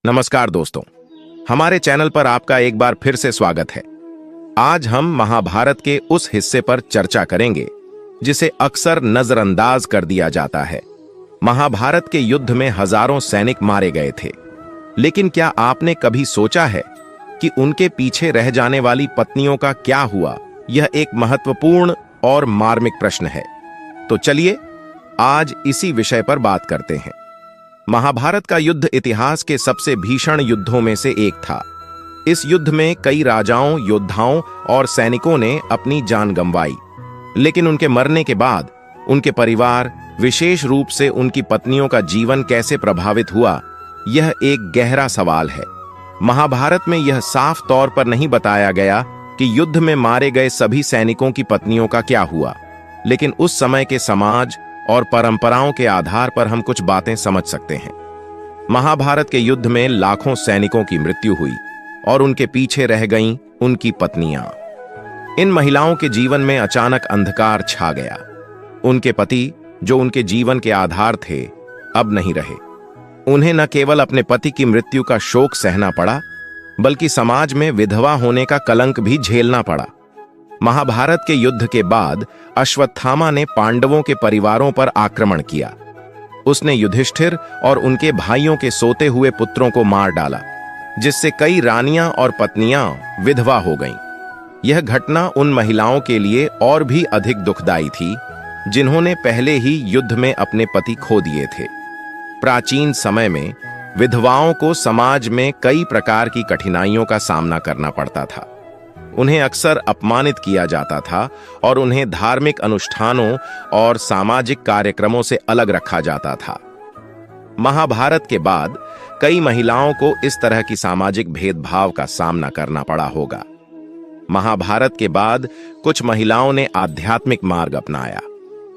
नमस्कार दोस्तों, हमारे चैनल पर आपका एक बार फिर से स्वागत है। आज हम महाभारत के उस हिस्से पर चर्चा करेंगे जिसे अक्सर नजरअंदाज कर दिया जाता है। महाभारत के युद्ध में हजारों सैनिक मारे गए थे, लेकिन क्या आपने कभी सोचा है कि उनके पीछे रह जाने वाली पत्नियों का क्या हुआ? यह एक महत्वपूर्ण और मार्मिक प्रश्न है। तो चलिए आज इसी विषय पर बात करते हैं। महाभारत का युद्ध इतिहास के सबसे भीषण युद्धों में से एक था। इस युद्ध में कई राजाओं, योद्धाओं और सैनिकों ने अपनी जान गंवाई, लेकिन उनके मरने के बाद उनके परिवार, विशेष रूप से उनकी पत्नियों का जीवन कैसे प्रभावित हुआ, यह एक गहरा सवाल है। महाभारत में यह साफ तौर पर नहीं बताया गया कि युद्ध में मारे गए सभी सैनिकों की पत्नियों का क्या हुआ, लेकिन उस समय के समाज और परंपराओं के आधार पर हम कुछ बातें समझ सकते हैं। महाभारत के युद्ध में लाखों सैनिकों की मृत्यु हुई और उनके पीछे रह गईं उनकी पत्नियां। इन महिलाओं के जीवन में अचानक अंधकार छा गया। उनके पति, जो उनके जीवन के आधार थे, अब नहीं रहे। उन्हें न केवल अपने पति की मृत्यु का शोक सहना पड़ा, बल्कि समाज में विधवा होने का कलंक भी झेलना पड़ा। महाभारत के युद्ध के बाद अश्वत्थामा ने पांडवों के परिवारों पर आक्रमण किया। उसने युधिष्ठिर और उनके भाइयों के सोते हुए पुत्रों को मार डाला, जिससे कई रानियां और पत्नियां विधवा हो गईं। यह घटना उन महिलाओं के लिए और भी अधिक दुखदाई थी जिन्होंने पहले ही युद्ध में अपने पति खो दिए थे। प्राचीन समय में विधवाओं को समाज में कई प्रकार की कठिनाइयों का सामना करना पड़ता था। उन्हें अक्सर अपमानित किया जाता था और उन्हें धार्मिक अनुष्ठानों और सामाजिक कार्यक्रमों से अलग रखा जाता था। महाभारत के बाद कई महिलाओं को इस तरह की सामाजिक भेदभाव का सामना करना पड़ा होगा। महाभारत के बाद कुछ महिलाओं ने आध्यात्मिक मार्ग अपनाया।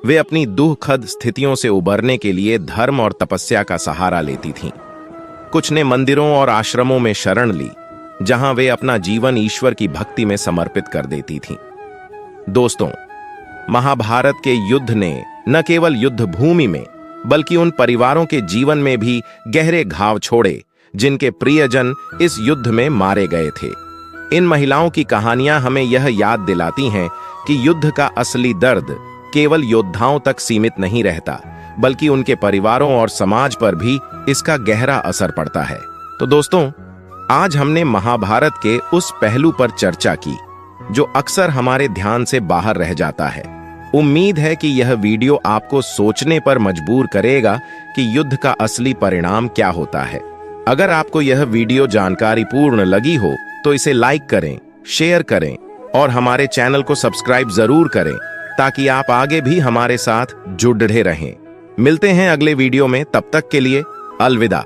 वे अपनी दुखद स्थितियों से उबरने के लिए धर्म और तपस्या का सहारा लेती थीं। कुछ ने मंदिरों और आश्रमों में शरण ली, जहां वे अपना जीवन ईश्वर की भक्ति में समर्पित कर देती थीं। दोस्तों, महाभारत के युद्ध ने न केवल युद्ध भूमि में, बल्कि उन परिवारों के जीवन में भी गहरे घाव छोड़े जिनके प्रियजन इस युद्ध में मारे गए थे। इन महिलाओं की कहानियां हमें यह याद दिलाती हैं कि युद्ध का असली दर्द केवल योद्धाओं तक सीमित नहीं रहता, बल्कि उनके परिवारों और समाज पर भी इसका गहरा असर पड़ता है। तो दोस्तों, आज हमने महाभारत के उस पहलू पर चर्चा की जो अक्सर हमारे ध्यान से बाहर रह जाता है। उम्मीद है कि यह वीडियो आपको सोचने पर मजबूर करेगा कि युद्ध का असली परिणाम क्या होता है। अगर आपको यह वीडियो जानकारीपूर्ण लगी हो तो इसे लाइक करें, शेयर करें और हमारे चैनल को सब्सक्राइब जरूर करें, ताकि आप आगे भी हमारे साथ जुड़े रहें। मिलते हैं अगले वीडियो में, तब तक के लिए अलविदा।